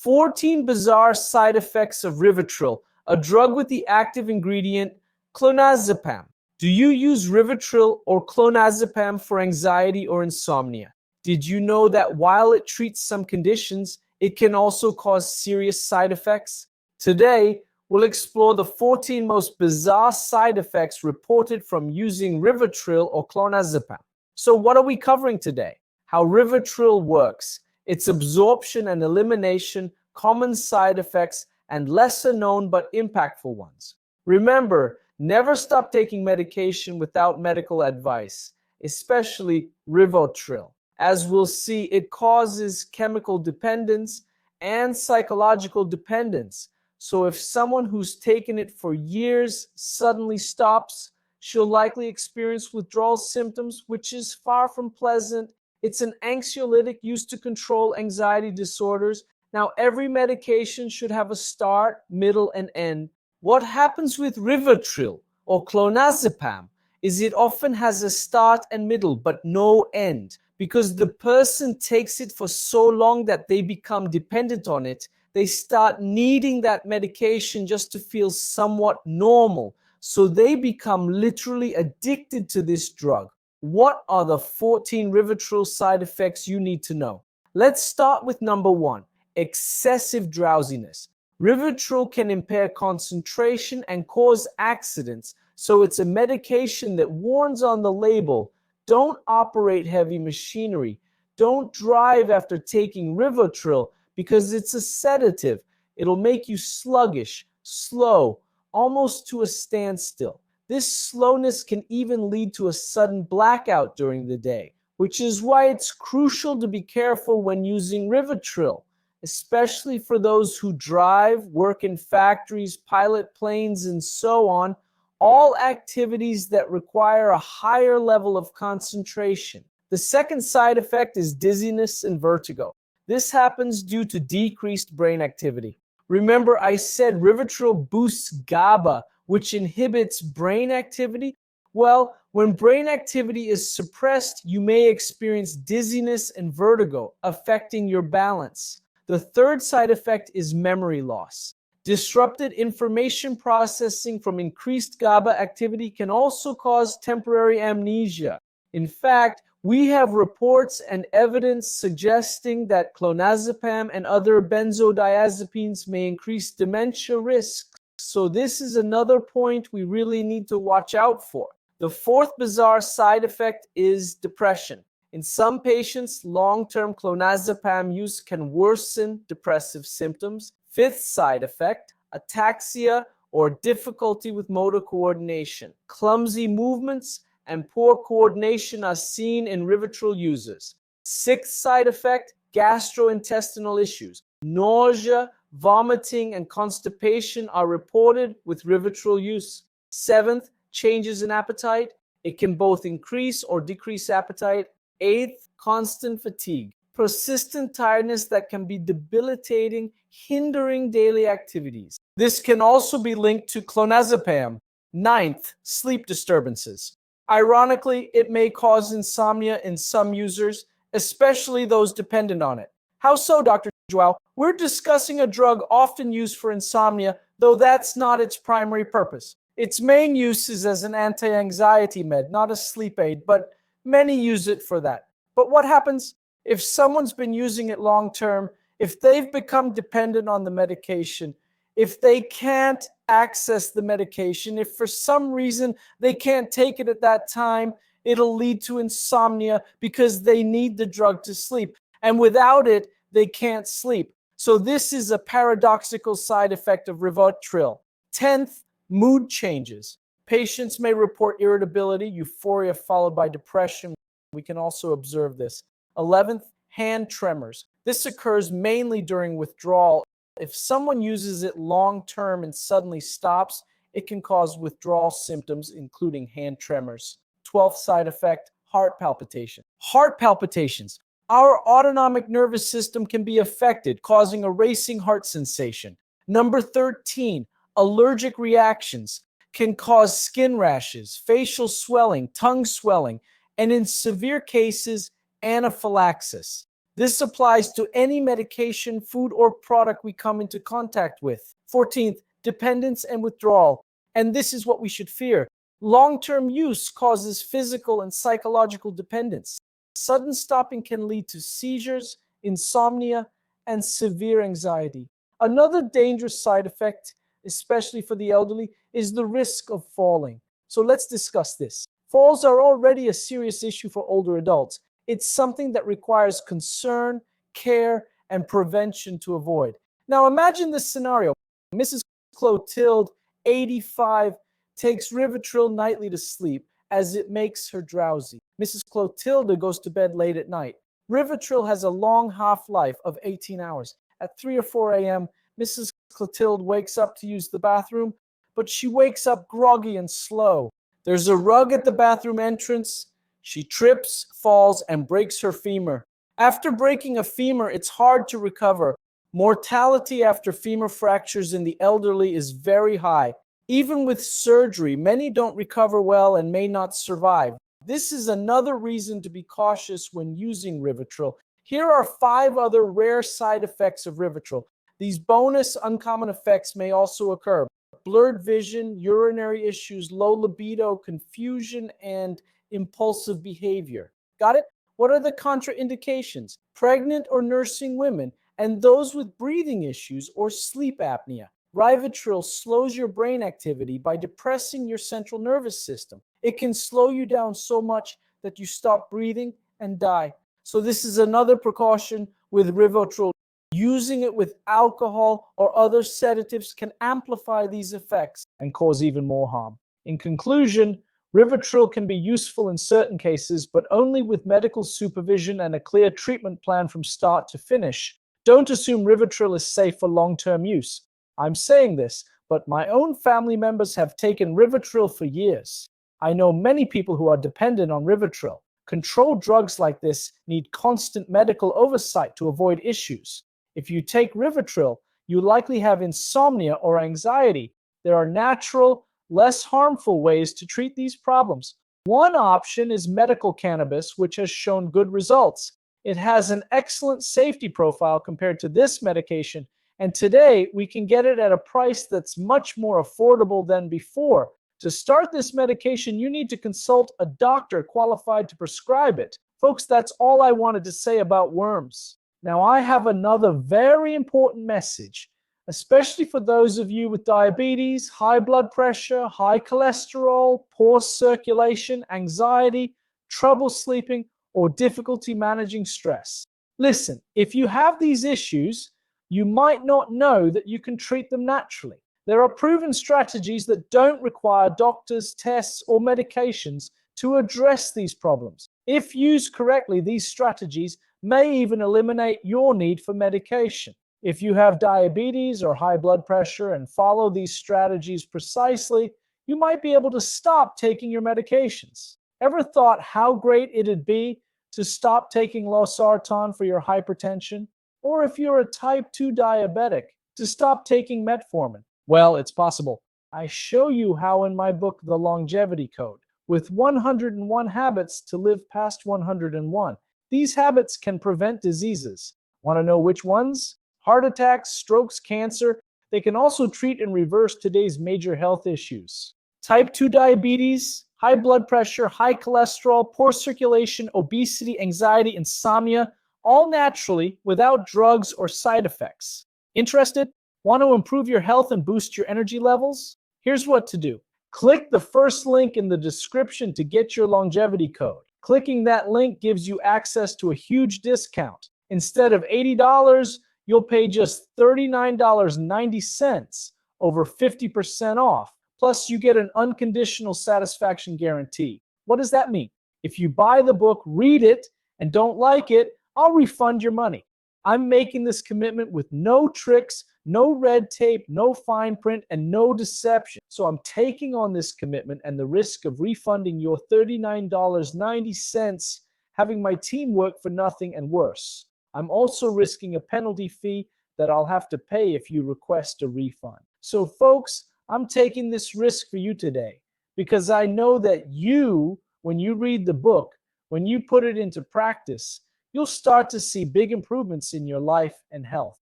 14 bizarre side effects of Rivotril, a drug with the active ingredient Clonazepam. Do you use Rivotril or Clonazepam for anxiety or insomnia? Did you know that while it treats some conditions, it can also cause serious side effects? Today, we'll explore the 14 most bizarre side effects reported from using Rivotril or Clonazepam. So what are we covering today? How Rivotril works, its absorption and elimination, common side effects, and lesser known but impactful ones. Remember, never stop taking medication without medical advice, especially Rivotril. As we'll see, it causes chemical dependence and psychological dependence. So if someone who's taken it for years suddenly stops, she'll likely experience withdrawal symptoms, which is far from pleasant. It's an anxiolytic used to control anxiety disorders. Now, every medication should have a start, middle, and end. What happens with Rivotril or Clonazepam is it often has a start and middle, but no end. Because the person takes it for so long that they become dependent on it, they start needing that medication just to feel somewhat normal. So they become literally addicted to this drug. What are the 14 Rivotril side effects you need to know? Let's start with number 1, excessive drowsiness. Rivotril can impair concentration and cause accidents, so it's a medication that warns on the label, don't operate heavy machinery, don't drive after taking Rivotril because it's a sedative. It'll make you sluggish, slow, almost to a standstill. This slowness can even lead to a sudden blackout during the day, which is why it's crucial to be careful when using Rivotril, especially for those who drive, work in factories, pilot planes, and so on, all activities that require a higher level of concentration. The second side effect is dizziness and vertigo. This happens due to decreased brain activity. Remember, I said Rivotril boosts GABA, which inhibits brain activity. Well, when brain activity is suppressed, you may experience dizziness and vertigo, affecting your balance. The third side effect is memory loss. Disrupted information processing from increased GABA activity can also cause temporary amnesia. In fact, we have reports and evidence suggesting that clonazepam and other benzodiazepines may increase dementia risks. So this is another point we really need to watch out for. The fourth bizarre side effect is depression. In some patients, long-term clonazepam use can worsen depressive symptoms. Fifth side effect, ataxia or difficulty with motor coordination. Clumsy movements and poor coordination are seen in Rivotril users. Sixth side effect, gastrointestinal issues. Nausea, vomiting, and constipation are reported with Rivotril use. Seventh, changes in appetite. It can both increase or decrease appetite. Eighth, constant fatigue. Persistent tiredness that can be debilitating, hindering daily activities. This can also be linked to clonazepam. Ninth, sleep disturbances. Ironically, it may cause insomnia in some users, especially those dependent on it. How so, Dr. João? We're discussing a drug often used for insomnia, though that's not its primary purpose. Its main use is as an anti-anxiety med, not a sleep aid, but many use it for that. But what happens if someone's been using it long-term, if they've become dependent on the medication, if they can't access the medication, if for some reason they can't take it at that time, it'll lead to insomnia because they need the drug to sleep. And without it, they can't sleep. So this is a paradoxical side effect of Rivotril. 10th, mood changes. Patients may report irritability, euphoria followed by depression. We can also observe this. 11th, hand tremors. This occurs mainly during withdrawal. If someone uses it long-term and suddenly stops, it can cause withdrawal symptoms, including hand tremors. 12th side effect, heart palpitation. Heart palpitations. Our autonomic nervous system can be affected, causing a racing heart sensation. Number 13, allergic reactions can cause skin rashes, facial swelling, tongue swelling, and in severe cases, anaphylaxis. This applies to any medication, food, or product we come into contact with. 14th, dependence and withdrawal. And this is what we should fear. Long-term use causes physical and psychological dependence. Sudden stopping can lead to seizures, insomnia, and severe anxiety. Another dangerous side effect, especially for the elderly, is the risk of falling. So let's discuss this. Falls are already a serious issue for older adults. It's something that requires concern, care, and prevention to avoid. Now imagine this scenario. Mrs. Clotilde, 85, takes Rivotril nightly to sleep as it makes her drowsy. Mrs. Clotilde goes to bed late at night. Rivotril has a long half-life of 18 hours. At 3 or 4 a.m., Mrs. Clotilde wakes up to use the bathroom, but she wakes up groggy and slow. There's a rug at the bathroom entrance. She trips, falls, and breaks her femur. After breaking a femur, it's hard to recover. Mortality after femur fractures in the elderly is very high. Even with surgery, many don't recover well and may not survive. This is another reason to be cautious when using Rivotril. Here are 5 other rare side effects of Rivotril. These bonus uncommon effects may also occur. Blurred vision, urinary issues, low libido, confusion, and impulsive behavior. Got it? What are the contraindications? Pregnant or nursing women and those with breathing issues or sleep apnea. Rivotril slows your brain activity by depressing your central nervous system. It can slow you down so much that you stop breathing and die. So this is another precaution with Rivotril. Using it with alcohol or other sedatives can amplify these effects and cause even more harm. In conclusion, Rivotril can be useful in certain cases, but only with medical supervision and a clear treatment plan from start to finish. Don't assume Rivotril is safe for long-term use. I'm saying this, but my own family members have taken Rivotril for years. I know many people who are dependent on Rivotril. Controlled drugs like this need constant medical oversight to avoid issues. If you take Rivotril, you likely have insomnia or anxiety. There are natural, less harmful ways to treat these problems. One option is medical cannabis, which has shown good results. It has an excellent safety profile compared to this medication, and today we can get it at a price that's much more affordable than before. To start this medication, you need to consult a doctor qualified to prescribe it. Folks, that's all I wanted to say about worms. Now, I have another very important message, especially for those of you with diabetes, high blood pressure, high cholesterol, poor circulation, anxiety, trouble sleeping, or difficulty managing stress. Listen, if you have these issues, you might not know that you can treat them naturally. There are proven strategies that don't require doctors, tests, or medications to address these problems. If used correctly, these strategies may even eliminate your need for medication. If you have diabetes or high blood pressure and follow these strategies precisely, you might be able to stop taking your medications. Ever thought how great it'd be to stop taking losartan for your hypertension? Or if you're a type 2 diabetic, to stop taking metformin? Well, it's possible. I show you how in my book, The Longevity Code, with 101 habits to live past 101. These habits can prevent diseases. Want to know which ones? Heart attacks, strokes, cancer. They can also treat and reverse today's major health issues. Type 2 diabetes, high blood pressure, high cholesterol, poor circulation, obesity, anxiety, insomnia, all naturally without drugs or side effects. Interested? Want to improve your health and boost your energy levels? Here's what to do. Click the first link in the description to get your longevity code. Clicking that link gives you access to a huge discount. Instead of $80, you'll pay just $39.90, over 50% off. Plus, you get an unconditional satisfaction guarantee. What does that mean? If you buy the book, read it, and don't like it, I'll refund your money. I'm making this commitment with no tricks, no red tape, no fine print, and no deception. So I'm taking on this commitment and the risk of refunding your $39.90, having my team work for nothing and worse. I'm also risking a penalty fee that I'll have to pay if you request a refund. So folks, I'm taking this risk for you today because I know that you, when you read the book, when you put it into practice, you'll start to see big improvements in your life and health.